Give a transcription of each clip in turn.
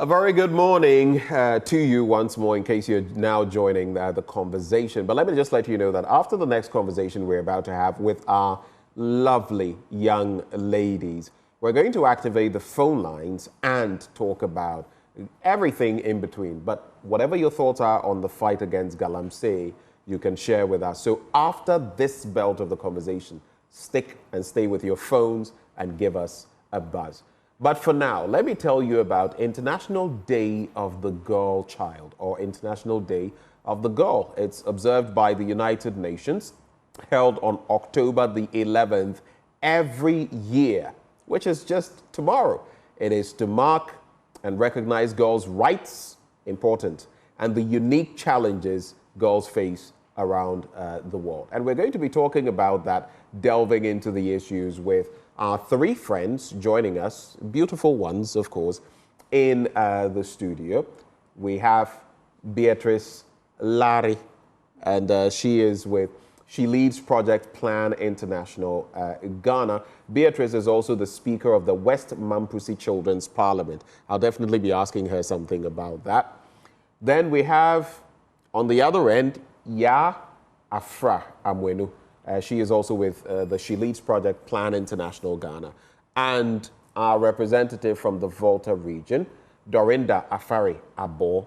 A very good morning to you once more in case you're now joining the conversation. But let me just let you know that after the next conversation we're about to have with our lovely young ladies, we're going to activate the phone lines and talk about everything in between. But whatever your thoughts are on the fight against Galamsey, you can share with us. So after this belt of the conversation, stick and stay with your phones and give us a buzz. But for now, let me tell you about International Day of the Girl Child, or International Day of the Girl. It's observed by the United Nations, held on October the 11th every year, which is just tomorrow. It is to mark and recognize girls' rights, important, and the unique challenges girls face around the world. And we're going to be talking about that, delving into the issues with our three friends joining us, beautiful ones, of course, in the studio. We have Beatrice Larry, and she leads Project Plan International Ghana. Beatrice is also the Speaker of the West Mamprusi Children's Parliament. I'll definitely be asking her something about that. Then we have, on the other end, Ya Afra Amwenu. She is also with She leads Project Plan International Ghana. And our representative from the Volta region, Dorinda Afari Abo.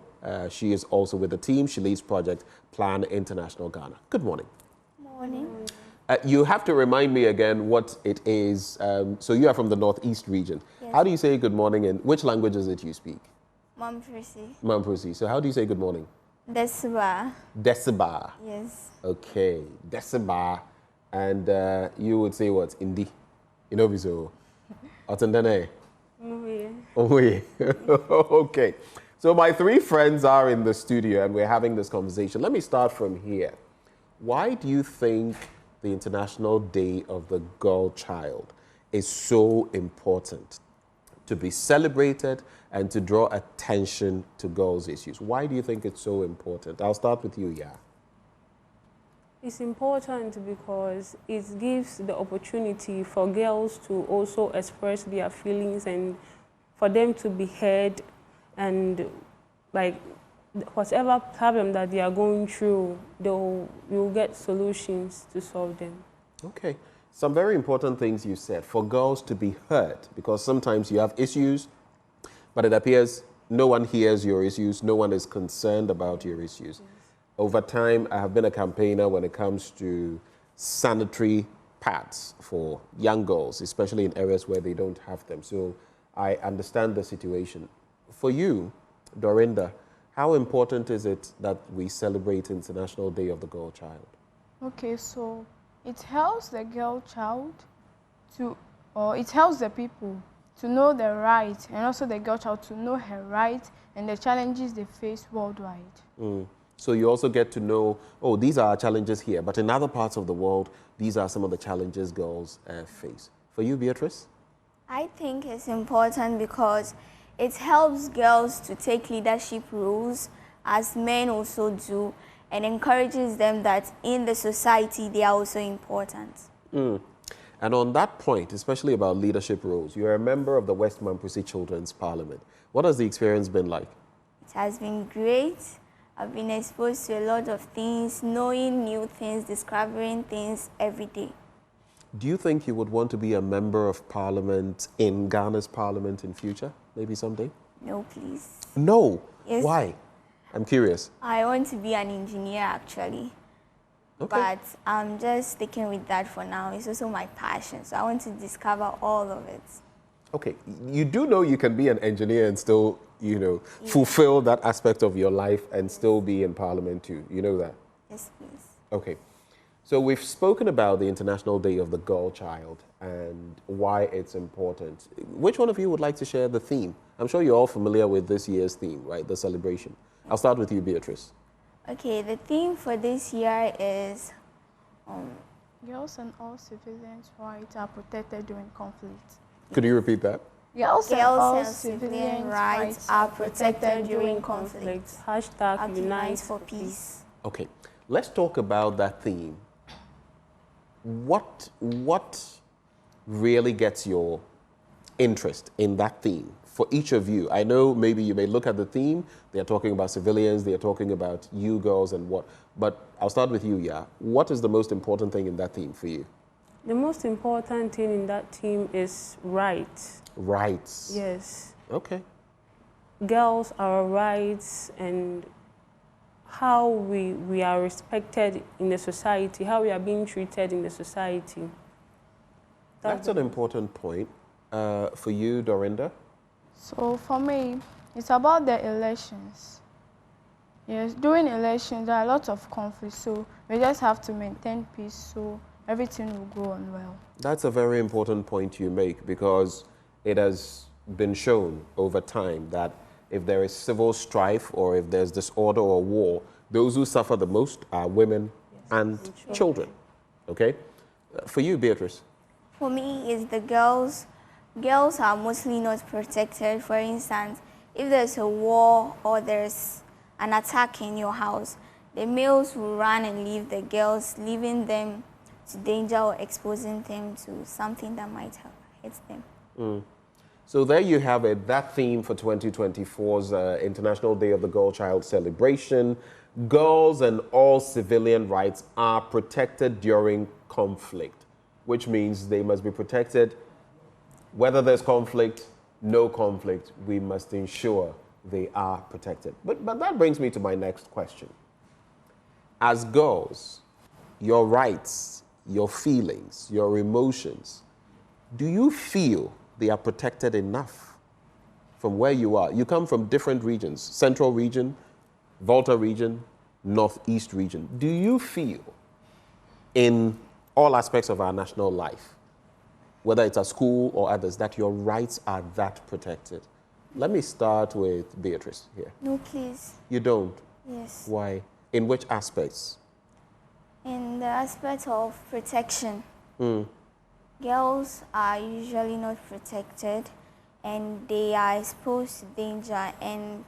She is also with the team. She leads Project Plan International Ghana. Good morning. Morning. You have to remind me again what it is. So you are from the Northeast region. Yes. How do you say good morning, and which language is it you speak? Mamprusi. Mamprusi. So how do you say good morning? Desiba. Desiba. Yes. Okay, Desiba. And you would say what? Indi. You know, so. Otendene. Okay. So my three friends are in the studio and we're having this conversation. Let me start from here. Why do you think the International Day of the Girl Child is so important to be celebrated and to draw attention to girls' issues? Why do you think it's so important? I'll start with you, Ya. It's important because it gives the opportunity for girls to also express their feelings and for them to be heard, and like whatever problem that they are going through, you'll get solutions to solve them. Okay. Some very important things you said, for girls to be heard, because sometimes you have issues, but it appears no one hears your issues, no one is concerned about your issues. Yes. Over time, I have been a campaigner when it comes to sanitary pads for young girls, especially in areas where they don't have them. So I understand the situation. For you, Dorinda, how important is it that we celebrate International Day of the Girl Child? Okay, so it helps the girl child it helps the people to know their right, and also the girl child to know her right and the challenges they face worldwide. So you also get to know, oh, these are our challenges here, but in other parts of the world, these are some of the challenges girls face. For you, Beatrice? I think it's important because it helps girls to take leadership roles as men also do, and encourages them that in the society they are also important. And on that point, especially about leadership roles, you're a member of the West Mamprusi Children's Parliament. What has the experience been like? It has been great. I've been exposed to a lot of things, knowing new things, discovering things every day. Do you think you would want to be a member of parliament in Ghana's parliament in future, maybe someday? No, please. No? Yes. Why? I'm curious. I want to be an engineer, actually. Okay. But I'm just sticking with that for now. It's also my passion, so I want to discover all of it. Okay, you do know you can be an engineer and still, fulfill that aspect of your life and still be in parliament too. You know that? Yes, please. Okay. So we've spoken about the International Day of the Girl Child and why it's important. Which one of you would like to share the theme? I'm sure you're all familiar with this year's theme, right? The celebration. I'll start with you, Beatrice. Okay, the theme for this year is Girls and all civilians' rights are protected during conflict. Could you repeat that? Girls and all civilian rights are protected during conflict. Hashtag Unite for peace. Okay, let's talk about that theme. What really gets your interest in that theme for each of you? I know maybe you may look at the theme, they're talking about civilians, they're talking about you girls and what, but I'll start with you, yeah. What is the most important thing in that theme for you? The most important thing in that theme is rights. Rights. Yes. Okay. Girls, our rights, and how we are respected in the society, how we are being treated in the society. That's an important point. For you, Dorinda? So for me, it's about the elections. Yes, during elections, there are lots of conflicts, so we just have to maintain peace so everything will go on well. That's a very important point you make, because it has been shown over time that if there is civil strife or if there's disorder or war, those who suffer the most are women and children. Okay? For you, Beatrice? For me, it's the girls. Girls are mostly not protected. For instance, if there's a war or there's an attack in your house, the males will run and leave the girls, leaving them to danger or exposing them to something that might hit them. So there you have it, that theme for 2024's International Day of the Girl Child celebration. Girls and all civilian rights are protected during conflict, which means they must be protected whether there's conflict, no conflict. We must ensure they are protected. But that brings me to my next question. As girls, your rights, your feelings, your emotions, do you feel they are protected enough from where you are? You come from different regions, Central region, Volta region, Northeast region. Do you feel in all aspects of our national life, whether it's a school or others, that your rights are that protected? Let me start with Beatrice here. No, please. You don't? Yes. Why? In which aspects? In the aspect of protection, girls are usually not protected and they are exposed to danger, and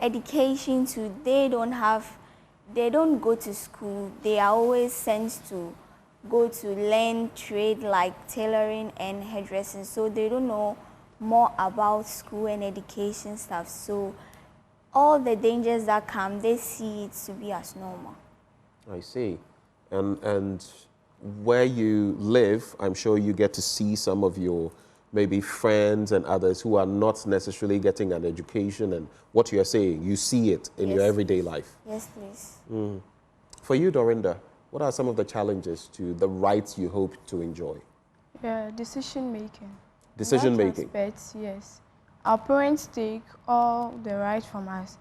education too. They don't go to school. They are always sent to go to learn trade like tailoring and hairdressing, so they don't know more about school and education stuff. So all the dangers that come, they see it to be as normal. I see. And where you live, I'm sure you get to see some of your maybe friends and others who are not necessarily getting an education, and what you're saying, you see it in your everyday life. Yes, please. For you, Dorinda, what are some of the challenges to the rights you hope to enjoy? Yeah, decision making. Decision In that making. aspect, yes. Our parents take all the right from us.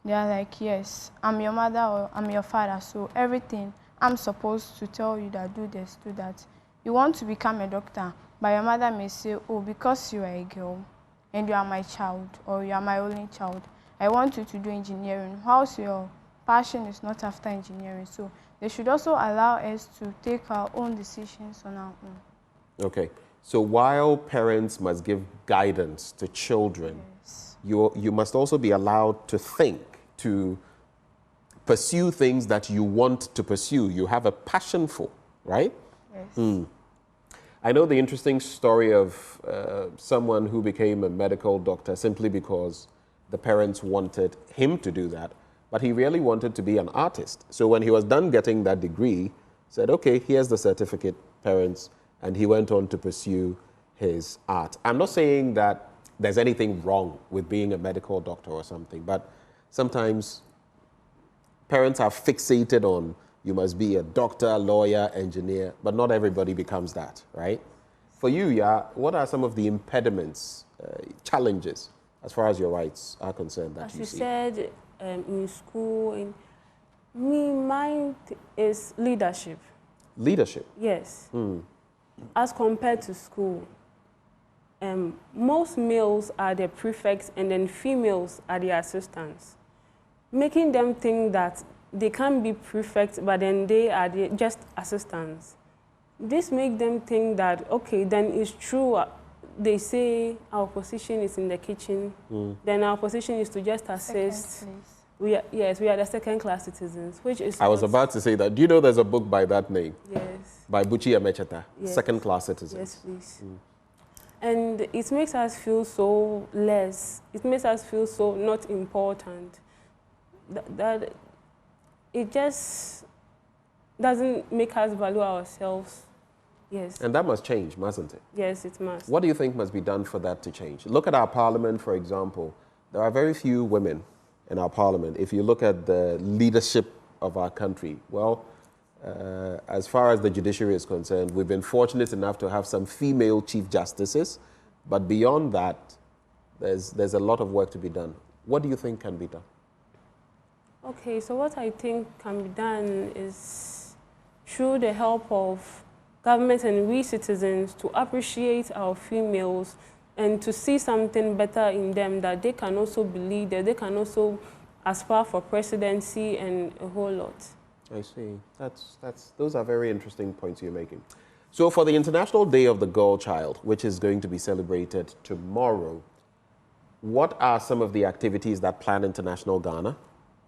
They are like, yes, I'm your mother or I'm your father, so everything I'm supposed to tell you that do this, do that. You want to become a doctor, but your mother may say, oh, because you are a girl and you are my child or you are my only child, I want you to do engineering. How's your passion is not after engineering? So they should also allow us to take our own decisions on our own. Okay. So while parents must give guidance to children, Yes. you must also be allowed to think, to pursue things that you want to pursue, you have a passion for, right? Yes. I know the interesting story of someone who became a medical doctor simply because the parents wanted him to do that, but he really wanted to be an artist. So when he was done getting that degree, said, okay, here's the certificate, parents, and he went on to pursue his art. I'm not saying that there's anything wrong with being a medical doctor or something, but sometimes parents are fixated on you must be a doctor, lawyer, engineer, but not everybody becomes that, right? For you, yeah, what are some of the impediments, challenges, as far as your rights are concerned that As you you see? said, in school, mine is leadership. Leadership. Yes. As compared to school, most males are the prefects and then females are the assistants, making them think that they can't be prefects, but then they are just assistants. This makes them think that, okay, then it's true. They say our position is in the kitchen, then our position is to just assist. We are the second-class citizens, which is. I was about to say that. Do you know there's a book by that name? Yes. By Buchi Emecheta, Yes. Second Class Citizens. Yes, please. And it makes us feel so less. It makes us feel so not important. That it just doesn't make us value ourselves. Yes. And that must change, mustn't it? Yes, it must. What do you think must be done for that to change? Look at our parliament, for example. There are very few women in our parliament. If you look at the leadership of our country, well, as far as the judiciary is concerned, we've been fortunate enough to have some female chief justices, but beyond that, there's a lot of work to be done. What do you think can be done? Okay, so what I think can be done is through the help of government and we citizens to appreciate our females and to see something better in them, that they can also be leaders, they can also aspire for presidency and a whole lot. I see. Those are very interesting points you're making. So for the International Day of the Girl Child, which is going to be celebrated tomorrow, what are some of the activities that Plan International Ghana,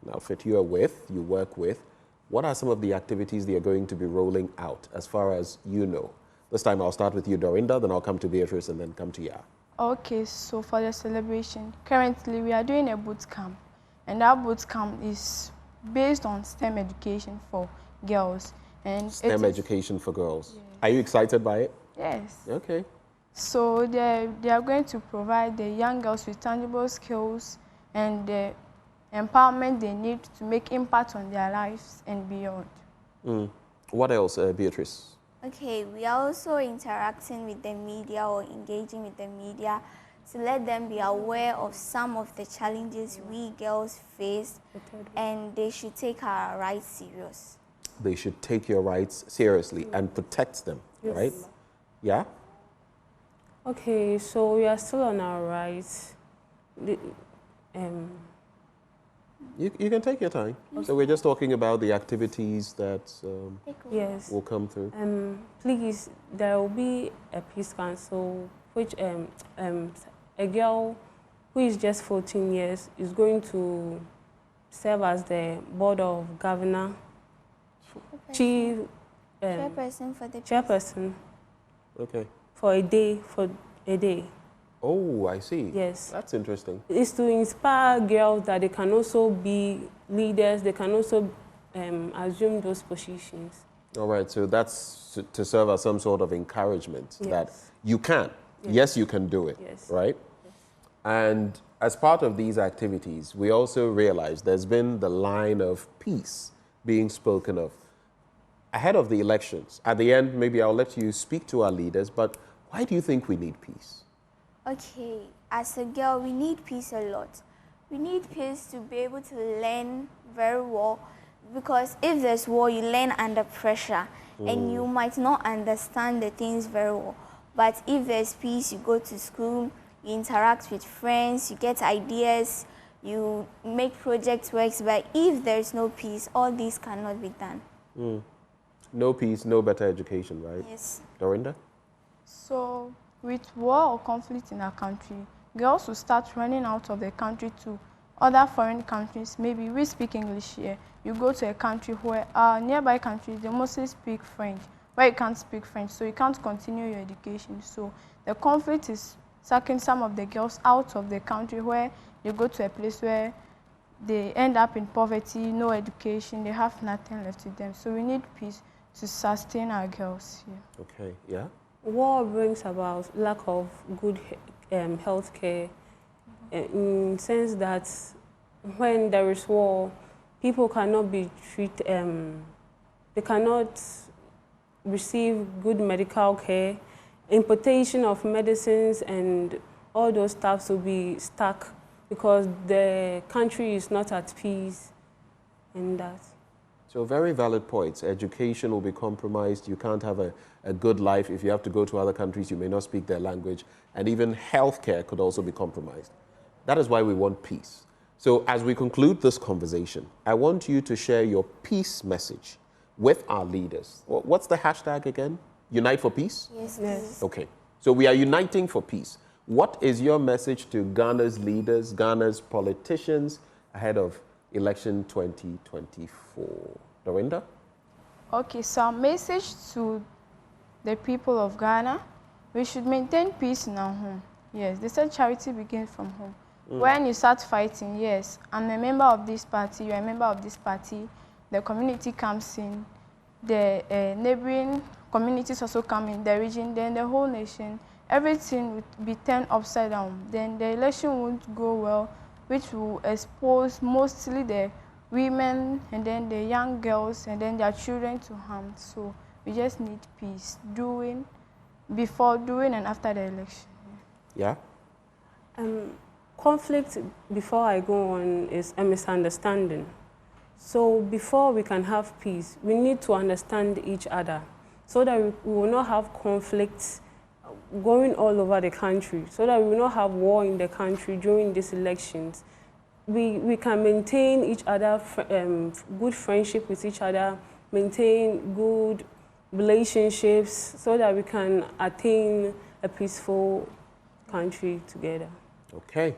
an outfit you work with, what are some of the activities they are going to be rolling out as far as you know? This time I'll start with you, Dorinda, then I'll come to Beatrice and then come to Ya. Okay, so for the celebration, currently we are doing a boot camp, and that boot camp is based on STEM education for girls. And STEM education for girls. Yes. Are you excited by it? Yes. Okay. So they are going to provide the young girls with tangible skills and the empowerment they need to make impact on their lives and beyond. What else, Beatrice? Okay, we are also interacting with the media or engaging with the media to let them be aware of some of the challenges we girls face, and they should take our rights serious. They should take your rights seriously and protect them, yes. Right? Yeah? Okay, so we are still on our rights. You can take your time. So we're just talking about the activities that yes. will come through. Please, there will be a peace council, which a girl who is just 14 years is going to serve as the board of governor, chairperson for the chairperson. Okay. For a day. Oh, I see. Yes. That's interesting. It's to inspire girls that they can also be leaders, they can also assume those positions. All right, so that's to serve as some sort of encouragement, yes. That you can. Yes, you can do it, yes. Right? Yes. And as part of these activities, we also realize there's been the line of peace being spoken of. Ahead of the elections, at the end, maybe I'll let you speak to our leaders, but why do you think we need peace? Okay, as a girl, we need peace a lot. We need peace to be able to learn very well, because if there's war, you learn under pressure, and you might not understand the things very well. But if there's peace, you go to school, you interact with friends, you get ideas, you make project works. But if there's no peace, all these cannot be done. No peace, no better education, right? Yes. Dorinda? So, with war or conflict in our country, girls will start running out of the country to other foreign countries. Maybe we speak English here. You go to a country where nearby countries, they mostly speak French, where you can't speak French, so you can't continue your education. So the conflict is sucking some of the girls out of the country, where they go to a place where they end up in poverty, no education, they have nothing left with them. So we need peace to sustain our girls here. Okay, yeah? War brings about lack of good health care, in the sense that when there is war, people cannot be treated, they cannot receive good medical care. Importation of medicines and all those stuff will be stuck because the country is not at peace, and that. So very valid points. Education will be compromised. You can't have a good life. If you have to go to other countries, you may not speak their language. And even healthcare could also be compromised. That is why we want peace. So as we conclude this conversation, I want you to share your peace message with our leaders. What's the hashtag again? Unite for Peace? Yes, yes. Okay. So we are uniting for peace. What is your message to Ghana's leaders, Ghana's politicians ahead of election 2024? Dorinda? Okay, so our message to the people of Ghana, we should maintain peace in our home. Yes, they said charity begins from home. When you start fighting, yes, I'm a member of this party, you're a member of this party, the community comes in, the neighboring communities also come in, the region, then the whole nation, everything would be turned upside down. Then the election won't go well, which will expose mostly the women and then the young girls and then their children to harm. So we just need peace, before, during, and after the election. Yeah? Conflict, before I go on, is a misunderstanding. So before we can have peace, we need to understand each other so that we will not have conflicts going all over the country, so that we will not have war in the country during these elections. We can maintain each other, good friendship with each other, maintain good relationships so that we can attain a peaceful country together. Okay.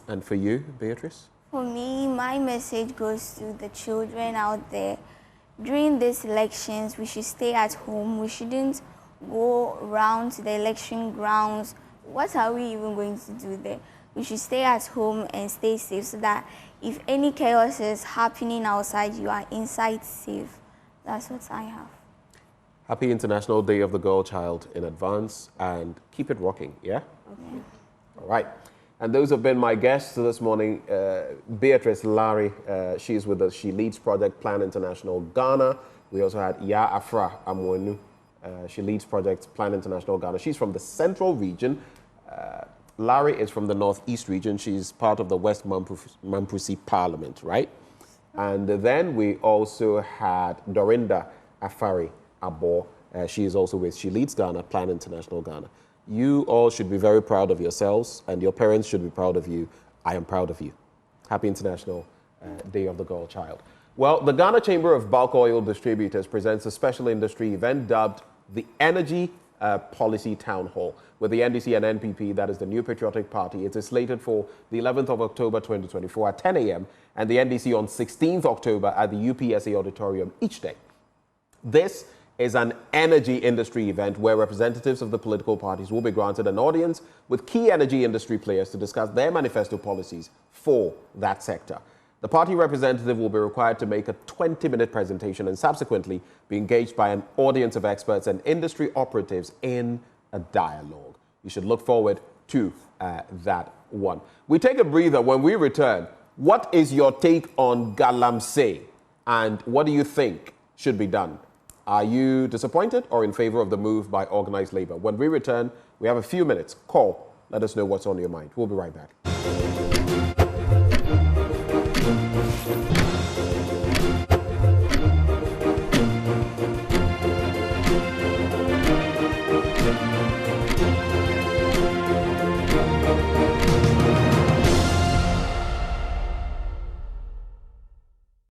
And for you, Beatrice? For me, my message goes to the children out there. During these elections, we should stay at home. We shouldn't go around to the election grounds. What are we even going to do there? We should stay at home and stay safe so that if any chaos is happening outside, you are inside safe. That's what I have. Happy International Day of the Girl Child in advance, and keep it rocking, yeah? Okay. All right. And those have been my guests this morning. Beatrice Larry, she's with us. She leads Project Plan International Ghana. We also had Ya Afra Amwenu. She leads Project Plan International Ghana. She's from the Central Region. Larry is from the Northeast Region. She's part of the West Mampusi Parliament, right? And then we also had Dorinda Afari Abo. She leads Ghana, Plan International Ghana. You all should be very proud of yourselves, and your parents should be proud of you. I am proud of you. Happy International Day of the Girl Child. Well, the Ghana Chamber of Bulk Oil Distributors presents a special industry event dubbed the Energy Policy Town Hall with the NDC and NPP, that is the New Patriotic Party. It is slated for the 11th of October 2024 at 10 a.m. and the NDC on 16th October at the UPSA Auditorium each day. This is an energy industry event where representatives of the political parties will be granted an audience with key energy industry players to discuss their manifesto policies for that sector. The party representative will be required to make a 20-minute presentation and subsequently be engaged by an audience of experts and industry operatives in a dialogue. You should look forward to that one. We take a breather. When we return, what is your take on Galamsey and what do you think should be done? Are you disappointed or in favor of the move by organized labor? When we return, we have a few minutes. Call. Let us know what's on your mind. We'll be right back.